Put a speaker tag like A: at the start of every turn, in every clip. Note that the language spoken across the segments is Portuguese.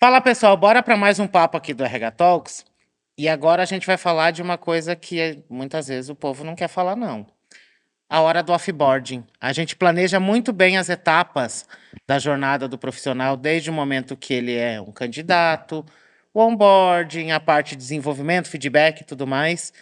A: Fala pessoal, bora para mais um papo aqui do RH Talks. E agora a gente vai falar de uma coisa que muitas vezes o povo não quer falar, não. A hora do offboarding. A gente planeja muito bem as etapas da jornada do profissional, desde o momento que ele é um candidato, o onboarding, a parte de desenvolvimento, feedback e tudo mais.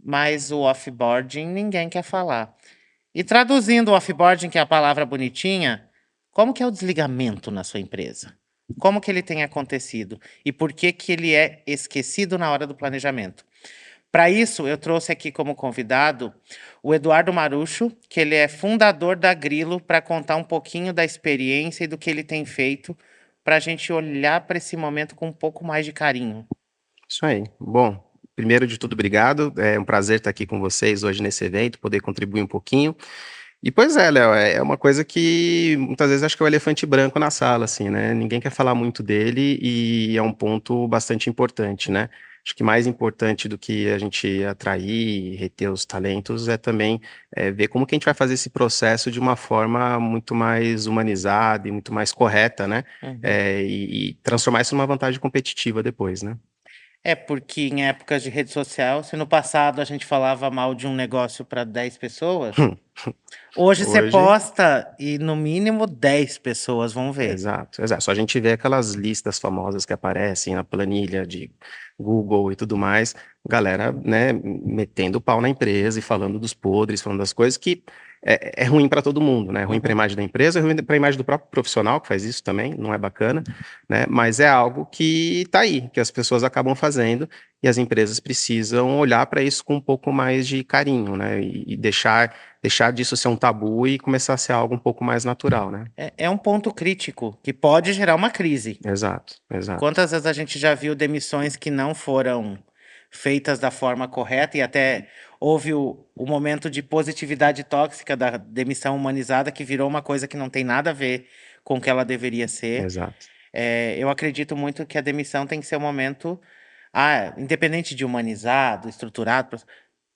A: Mas o offboarding ninguém quer falar. E traduzindo o offboarding, que é a palavra bonitinha, como que é o desligamento na sua empresa? Como que ele tem acontecido? E por que que ele é esquecido na hora do planejamento? Para isso, eu trouxe aqui como convidado o Eduardo Marucho, que ele é fundador da Grilo, para contar um pouquinho da experiência e do que ele tem feito, para a gente olhar para esse momento com um pouco mais de carinho.
B: Isso aí. Bom, primeiro de tudo, obrigado. É um prazer estar aqui com vocês hoje nesse evento, poder contribuir um pouquinho. E pois é, Léo, é uma coisa que muitas vezes acho que é o elefante branco na sala, assim, né? Ninguém quer falar muito dele e é um ponto bastante importante, né? Acho que mais importante do que a gente atrair e reter os talentos é também ver como que a gente vai fazer esse processo de uma forma muito mais humanizada e muito mais correta, né?
A: Uhum.
B: E transformar isso numa vantagem competitiva depois, né?
A: É, porque em épocas de rede social, se no passado a gente falava mal de um negócio para 10 pessoas, hoje você
B: Hoje,
A: posta e no mínimo 10 pessoas vão ver.
B: exato, exato. Só a gente vê aquelas listas famosas que aparecem na planilha de Google e tudo mais, galera, né, metendo o pau na empresa e falando dos podres, falando das coisas que é ruim para todo mundo, né? É ruim para a
A: Uhum.
B: imagem da empresa, é ruim para a imagem do próprio profissional que faz isso também, não é bacana, né? Mas é algo que tá aí, que as pessoas acabam fazendo e as empresas precisam olhar para isso com um pouco mais de carinho, né? E deixar disso ser um tabu e começar a ser algo um pouco mais natural, né?
A: É um ponto crítico que pode gerar uma crise.
B: Exato, exato.
A: Quantas vezes a gente já viu demissões que não foram feitas da forma correta e até houve o momento de positividade tóxica da demissão humanizada que virou uma coisa que não tem nada a ver com o que ela deveria ser.
B: Exato,
A: Eu acredito muito que a demissão tem que ser um momento, independente de humanizado, estruturado,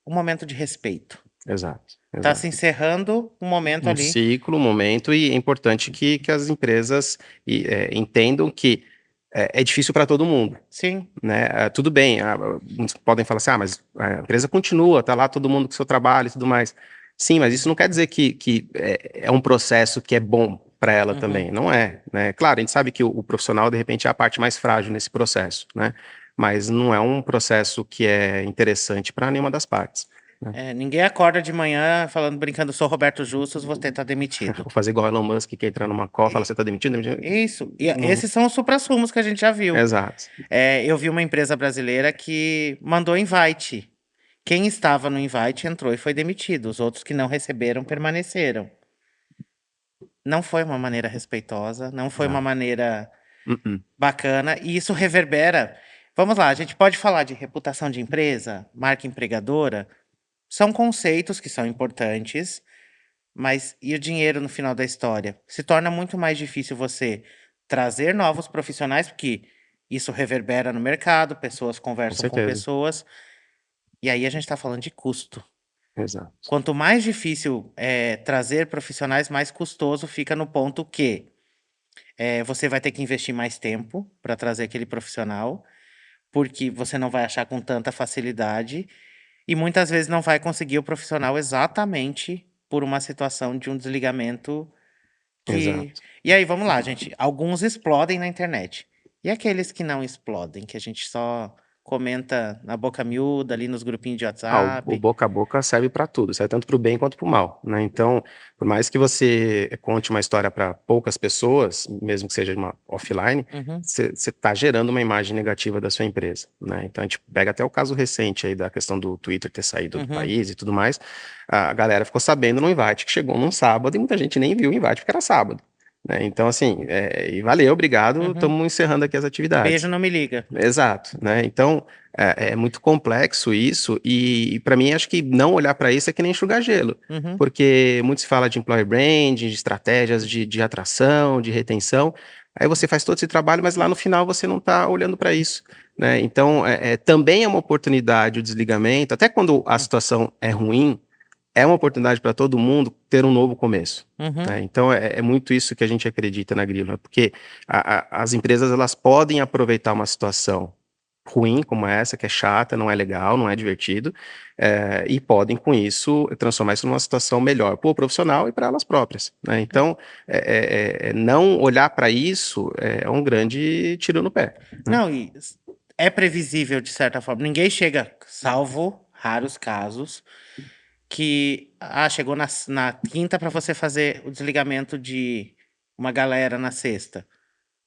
A: um momento de respeito.
B: exato,
A: Tá se
B: exato.
A: encerrando um momento
B: Um
A: ali.
B: ciclo, um momento, e é importante que as empresas entendam que é difícil para todo mundo,
A: Sim.
B: né? Tudo bem, muitos podem falar assim, mas a empresa continua, tá lá todo mundo com seu trabalho e tudo mais. Sim, mas isso não quer dizer que é um processo que é bom para ela
A: Uhum.
B: também, não é, né? Claro, a gente sabe que o profissional, de repente, é a parte mais frágil nesse processo, né? Mas não é um processo que é interessante para nenhuma das partes, né?
A: Ninguém acorda de manhã falando, brincando: "Sou Roberto Justus, você tá demitido".
B: Ou fazer igual Elon Musk, que entra numa call, fala:
A: E
B: "Você tá demitido? Demitido?"
A: isso. E
B: Não,
A: esses são os suprassumo que a gente já viu.
B: exato,
A: Eu vi uma empresa brasileira que mandou invite. Quem estava no invite entrou e foi demitido, os outros que não receberam permaneceram. Não foi uma maneira respeitosa, não foi uma
B: não.
A: maneira
B: Mm-mm.
A: bacana, e isso reverbera. Vamos lá, a gente pode falar de reputação de empresa, marca empregadora, são conceitos que são importantes, mas e o dinheiro no final da história? Se torna muito mais difícil você trazer novos profissionais, porque isso reverbera no mercado, pessoas
B: Com
A: conversam com
B: certeza,
A: pessoas, e aí a gente está falando de custo.
B: exato,
A: Quanto mais difícil é trazer profissionais, mais custoso fica no ponto que você vai ter que investir mais tempo para trazer aquele profissional, porque você não vai achar com tanta facilidade, e muitas vezes não vai conseguir o profissional exatamente por uma situação de um desligamento que
B: exato.
A: e aí vamos lá gente, alguns explodem na internet. E aqueles que não explodem, que a gente só comenta na boca miúda, ali nos grupinhos de
B: O
A: WhatsApp?
B: boca a boca serve para tudo, serve tanto para o bem quanto para o mal, né. Então, por mais que você conte uma história para poucas pessoas, mesmo que seja uma offline,
A: Uhum,
B: você tá gerando uma imagem negativa da sua empresa, né. Então a gente pega até o caso recente aí da questão do Twitter ter saído do
A: uhum,
B: país e tudo mais, a galera ficou sabendo no invite que chegou num sábado e muita gente nem viu o invite porque era sábado, né. Então assim, e valeu, obrigado,
A: uhum.
B: estamos encerrando aqui as
A: Beijo,
B: atividades.
A: não me liga.
B: Exato, né, então, é muito complexo isso e para mim acho que não olhar para isso é que nem enxugar gelo,
A: Uhum,
B: porque muito se fala de employer branding, de estratégias de atração, de retenção, aí você faz todo esse trabalho, mas lá no final você não está olhando para isso, né, então, também é uma oportunidade o desligamento, até quando a
A: hum,
B: situação é ruim, é uma oportunidade para todo mundo ter um novo começo.
A: Uhum.
B: Né? Então, é muito isso que a gente acredita na Grilo, né? Porque as empresas elas podem aproveitar uma situação ruim como essa, que é chata, não é legal, não é divertido, e podem, com isso, transformar isso numa situação melhor para o profissional e para elas próprias. Né? Então, não olhar para isso é um grande tiro no pé. Né?
A: Não, e é previsível de certa forma. Ninguém chega, salvo raros casos, que chegou na quinta para você fazer o desligamento de uma galera na sexta.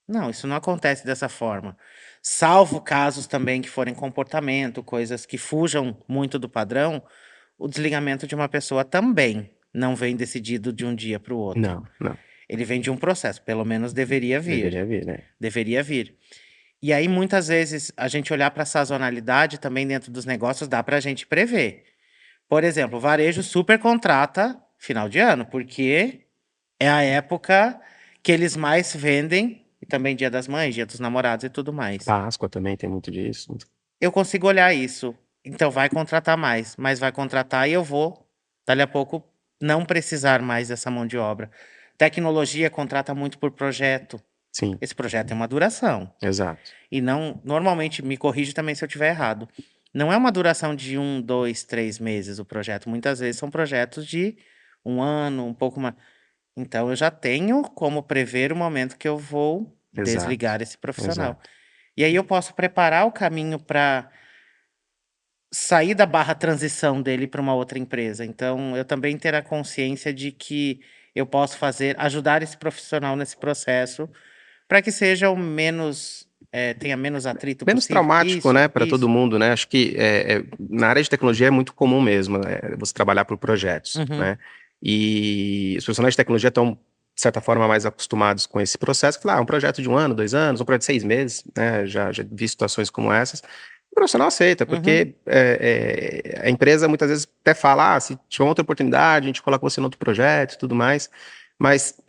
A: Não, isso não acontece dessa forma. Salvo casos também que forem comportamento, coisas que fujam muito do padrão, o desligamento de uma pessoa também não vem decidido de um dia para o outro.
B: Não, não.
A: Ele vem de um processo, pelo menos deveria vir.
B: Deveria vir, né?
A: Deveria vir. E aí, muitas vezes, a gente olhar para a sazonalidade também dentro dos negócios dá para a gente prever. Por exemplo, o varejo super contrata final de ano, porque é a época que eles mais vendem, e também Dia das Mães, Dia dos Namorados e tudo mais.
B: Páscoa também tem muito disso.
A: Eu consigo olhar isso. Então vai contratar mais, mas vai contratar e eu vou, dali a pouco, não precisar mais dessa mão de obra. Tecnologia contrata muito por projeto.
B: Sim,
A: Esse projeto tem uma duração.
B: exato.
A: E não, normalmente, me corrige também se eu estiver errado. Não é uma duração de 1, 2, 3 meses o projeto. Muitas vezes são projetos de 1 ano, um pouco mais. Então eu já tenho como prever o momento que eu vou
B: Exato,
A: desligar esse profissional.
B: exato.
A: E aí eu posso preparar o caminho para sair da barra transição dele para uma outra empresa. Então eu também ter a consciência de que eu posso ajudar esse profissional nesse processo para que seja o menos, tenha menos atrito
B: Menos
A: possível.
B: traumático,
A: Isso,
B: né, para todo
A: isso.
B: mundo, né? Acho que na área de tecnologia é muito comum mesmo, você trabalhar por projetos,
A: Uhum,
B: né? E os profissionais de tecnologia estão, de certa forma, mais acostumados com esse processo. Claro, um projeto de 1 ano, 2 anos, um projeto de 6 meses, né? Já vi situações como essas. O profissional aceita,
A: uhum,
B: porque a empresa muitas vezes até fala, se tiver outra oportunidade, a gente coloca você no outro projeto e tudo mais. Mas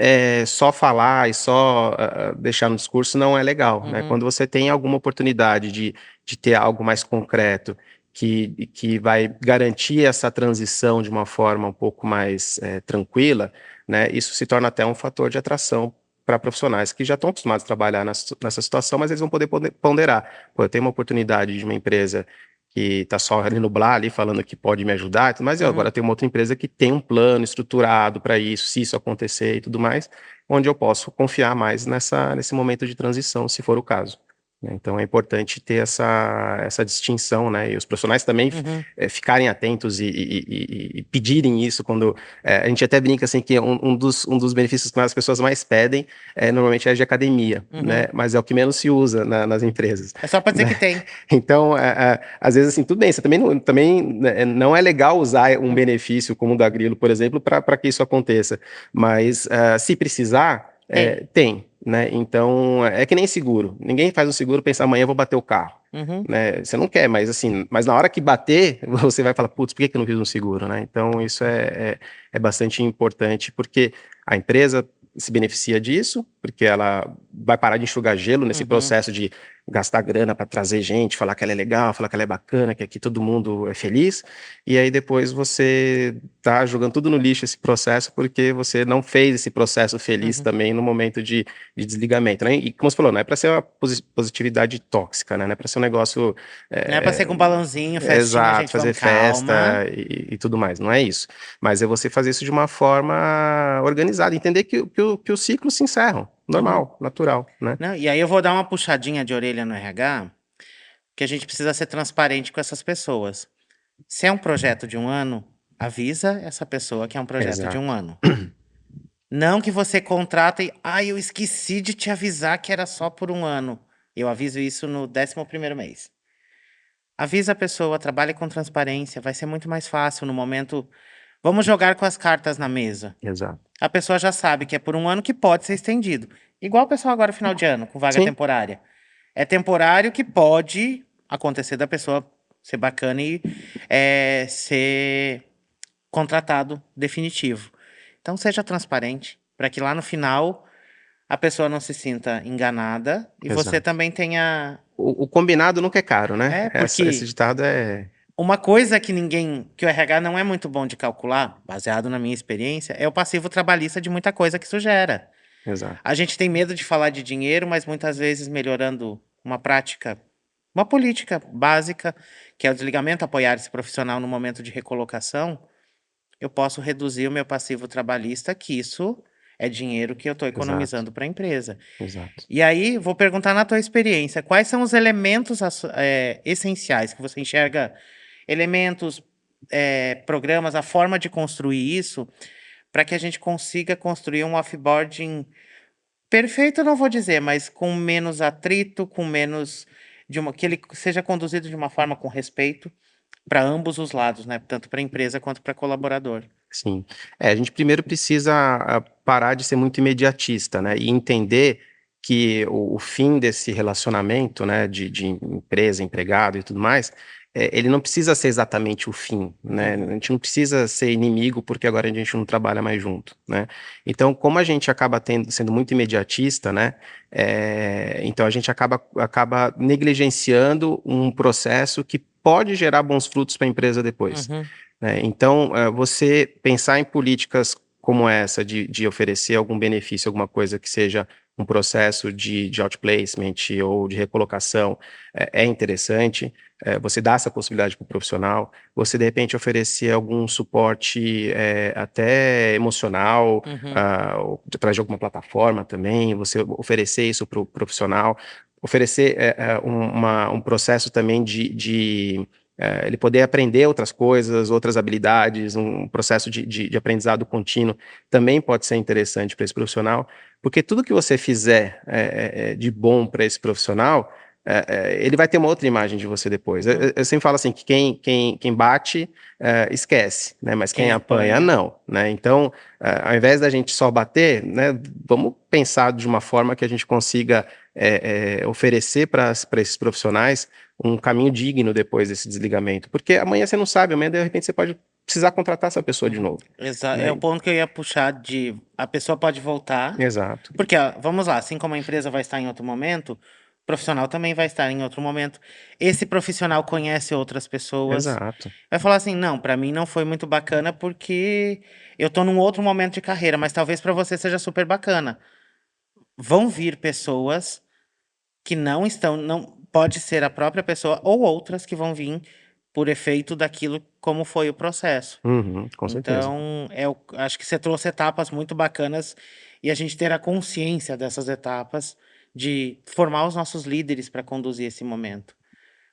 B: só falar e só deixar no discurso não é legal, né?
A: uhum,
B: Quando você tem alguma oportunidade de ter algo mais concreto que vai garantir essa transição de uma forma um pouco mais tranquila, né? Isso se torna até um fator de atração para profissionais que já estão acostumados a trabalhar nessa situação, mas eles vão poder ponderar. Pô, eu tenho uma oportunidade de uma empresa que está só ali nublar ali, falando que pode me ajudar, mas eu
A: uhum.
B: agora tenho uma outra empresa que tem um plano estruturado para isso, se isso acontecer e tudo mais, onde eu posso confiar mais nesse momento de transição, se for o caso. Né? Então é importante ter essa distinção, né? E os profissionais também
A: Uhum,
B: ficarem atentos e pedirem isso quando a gente até brinca assim que um dos benefícios que as pessoas mais pedem normalmente é de academia,
A: uhum.
B: né? Mas é o que menos se usa nas empresas.
A: É só para dizer
B: Né?
A: que tem.
B: Então, às vezes, assim, tudo bem, você também né, não é legal usar um
A: Hum,
B: benefício como o da Grilo, por exemplo, para que isso aconteça. Mas, se precisar,
A: tem.
B: tem, né? Então, é que nem seguro. Ninguém faz um seguro pensar amanhã eu vou bater o carro.
A: Uhum,
B: Né? Você não quer, mas assim, mas na hora que bater, você vai falar, putz, por que que eu não fiz um seguro, né? Então, isso é bastante importante, porque a empresa se beneficia disso, porque ela vai parar de enxugar gelo nesse
A: uhum.
B: processo de gastar grana para trazer gente, falar que ela é legal, falar que ela é bacana, que aqui todo mundo é feliz, e aí depois você tá jogando tudo no lixo esse processo porque você não fez esse processo feliz
A: Uhum.
B: também no momento de desligamento, né? E como você falou, não é para ser uma positividade tóxica, né? Não é para ser um negócio
A: Não é pra ser com balãozinho, festinha,
B: exato,
A: gente,
B: fazer
A: vamos
B: festa
A: calma.
B: e tudo mais, não é isso. Mas é você fazer isso de uma forma organizada, entender que os ciclos se encerram,
A: Uhum.
B: normal, natural, né?
A: Não, e aí eu vou dar uma puxadinha de orelha no RH, que a gente precisa ser transparente com essas pessoas. Se é um projeto de 1 ano, avisa essa pessoa que é um projeto de 1
B: Exato.
A: ano. Não que você contrata e, eu esqueci de te avisar que era só por 1 ano. Eu aviso isso no 11º mês. Avisa a pessoa, trabalhe com transparência, vai ser muito mais fácil no momento. Vamos jogar com as cartas na mesa.
B: Exato.
A: A pessoa já sabe que é por 1 ano que pode ser estendido. Igual o pessoal agora final de ano, com vaga
B: Sim,
A: temporária. É temporário que pode acontecer da pessoa ser bacana e ser contratado definitivo. Então seja transparente, para que lá no final a pessoa não se sinta enganada e você
B: exato.
A: também tenha.
B: O combinado nunca é caro, né?
A: É,
B: Esse
A: porque
B: ditado é.
A: Uma coisa que o RH não é muito bom de calcular, baseado na minha experiência, é o passivo trabalhista de muita coisa que isso gera.
B: Exato,
A: A gente tem medo de falar de dinheiro, mas muitas vezes melhorando uma prática, uma política básica, que é o desligamento, apoiar esse profissional no momento de recolocação, eu posso reduzir o meu passivo trabalhista, que isso é dinheiro que eu estou
B: exato,
A: economizando para a empresa.
B: exato.
A: E aí, vou perguntar na tua experiência, quais são os elementos essenciais que você enxerga, elementos, programas, a forma de construir isso, para que a gente consiga construir um offboarding perfeito, eu não vou dizer, mas com menos atrito, com menos que ele seja conduzido de uma forma com respeito para ambos os lados, né? Tanto para a empresa quanto para colaborador.
B: Sim. A gente primeiro precisa parar de ser muito imediatista, né? E entender que o fim desse relacionamento, né, de empresa, empregado e tudo mais, ele não precisa ser exatamente o fim, né? A gente não precisa ser inimigo porque agora a gente não trabalha mais junto, né? Então, como a gente acaba sendo muito imediatista, né? Então a gente acaba negligenciando um processo que pode gerar bons frutos para a empresa depois,
A: Uhum,
B: né? Então, você pensar em políticas como essa, de oferecer algum benefício, alguma coisa que seja um processo de outplacement ou de recolocação, é interessante. Você dá essa possibilidade para o profissional. Você, de repente, oferecer algum suporte até emocional,
A: uhum,
B: ou através de alguma plataforma também, você oferecer isso para o profissional. Oferecer um processo também de ele poder aprender outras coisas, outras habilidades, um processo de aprendizado contínuo também pode ser interessante para esse profissional, porque tudo que você fizer de bom para esse profissional, ele vai ter uma outra imagem de você depois. Eu,
A: uhum.
B: eu sempre falo assim, que quem bate, esquece, né? Mas quem
A: Quem
B: apanha,
A: apanha.
B: não, né? Então, ao invés da gente só bater, né, vamos pensar de uma forma que a gente consiga oferecer para esses profissionais um caminho digno depois desse desligamento. Porque amanhã você não sabe, amanhã de repente você pode precisar contratar essa pessoa de
A: Uhum.
B: novo,
A: É o
B: né?
A: ponto que eu ia puxar de a pessoa pode voltar,
B: Exato,
A: porque, ó, vamos lá, assim como a empresa vai estar em outro momento, o profissional também vai estar em outro momento. Esse profissional conhece outras pessoas,
B: exato.
A: vai falar assim: "Não, para mim não foi muito bacana, porque eu tô num outro momento de carreira, mas talvez para você seja super bacana". Vão vir pessoas que não pode ser a própria pessoa ou outras que vão vir por efeito daquilo como foi o processo.
B: Uhum, com certeza.
A: Então, acho que você trouxe etapas muito bacanas e a gente ter a consciência dessas etapas de formar os nossos líderes para conduzir esse momento.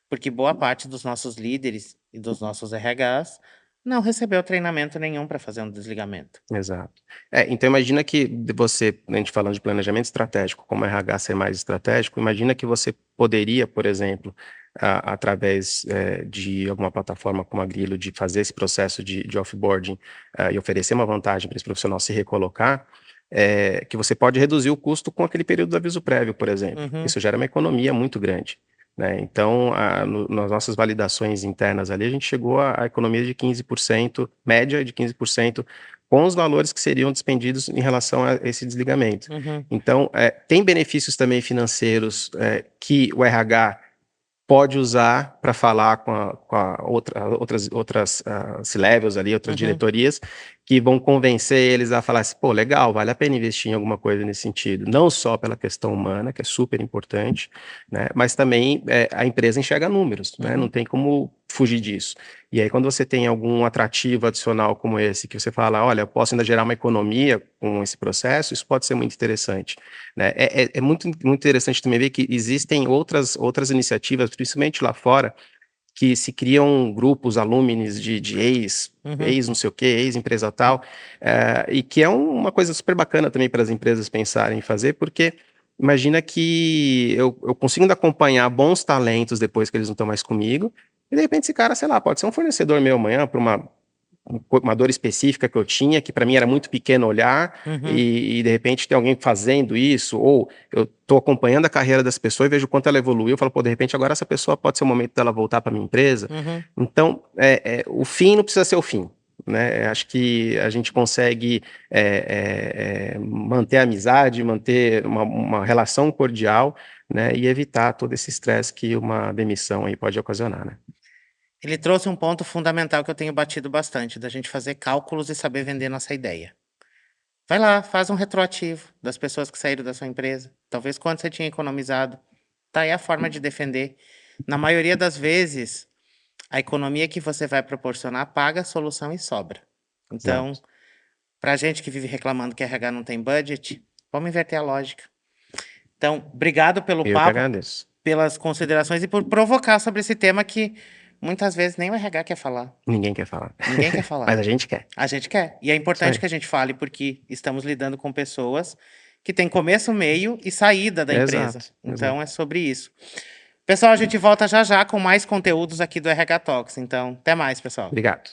A: Porque boa parte dos nossos líderes e dos nossos RHs não recebeu treinamento nenhum para fazer um desligamento.
B: Exato. Então imagina que você, a gente falando de planejamento estratégico, como RH ser mais estratégico, imagina que você poderia, por exemplo, através de alguma plataforma como a Grilo, de fazer esse processo de offboarding, e oferecer uma vantagem para esse profissional se recolocar, que você pode reduzir o custo com aquele período de aviso prévio, por exemplo.
A: Uhum,
B: Isso gera uma economia muito grande, né? Então, nas nossas validações internas ali, a gente chegou à economia de 15%, média de 15%, com os valores que seriam despendidos em relação a esse desligamento.
A: uhum,
B: Então, tem benefícios também financeiros que o RH pode usar para falar com outras C-levels ali, outras
A: uhum,
B: diretorias, que vão convencer eles a falar assim, pô, legal, vale a pena investir em alguma coisa nesse sentido. Não só pela questão humana, que é super importante, né, mas também a empresa enxerga números, né, não
A: uhum.
B: tem como fugir disso. E aí, quando você tem algum atrativo adicional como esse, que você fala, olha, eu posso ainda gerar uma economia com esse processo, isso pode ser muito interessante, né? É muito, muito interessante também ver que existem outras iniciativas, principalmente lá fora, que se criam grupos, alumnis de
A: Uhum,
B: ex não sei o quê, ex-empresa tal, e que é uma coisa super bacana também para as empresas pensarem em fazer, porque imagina que eu consigo ainda acompanhar bons talentos depois que eles não estão mais comigo, e de repente esse cara, sei lá, pode ser um fornecedor meu amanhã para uma dor específica que eu tinha, que para mim era muito pequeno olhar,
A: uhum,
B: e de repente tem alguém fazendo isso, ou eu estou acompanhando a carreira dessa pessoa e vejo o quanto ela evoluiu, eu falo, pô, de repente agora essa pessoa pode ser o momento dela voltar para minha empresa.
A: uhum.
B: Então, o fim não precisa ser o fim, né? Acho que a gente consegue manter a amizade, manter uma relação cordial, né? E evitar todo esse estresse que uma demissão aí pode ocasionar, né?
A: Ele trouxe um ponto fundamental que eu tenho batido bastante, da gente fazer cálculos e saber vender nossa ideia. Vai lá, faz um retroativo das pessoas que saíram da sua empresa. Talvez quanto você tinha economizado. Tá aí a forma de defender. Na maioria das vezes, a economia que você vai proporcionar paga a solução e sobra. Então,
B: Exato.
A: pra gente que vive reclamando que RH não tem budget, vamos inverter a lógica. Então, obrigado pelo
B: Eu que
A: papo,
B: agradeço.
A: pelas considerações e por provocar sobre esse tema que muitas vezes nem o RH quer falar.
B: Ninguém quer falar.
A: Ninguém quer falar.
B: Mas a gente quer.
A: A gente quer. E é
B: Isso
A: importante
B: aí.
A: que a gente fale, porque estamos lidando com pessoas que têm começo, meio e saída da empresa.
B: Exato,
A: Então,
B: exato.
A: é sobre isso. Pessoal, a gente volta já já com mais conteúdos aqui do RH Talks. Então, até mais, pessoal.
B: Obrigado.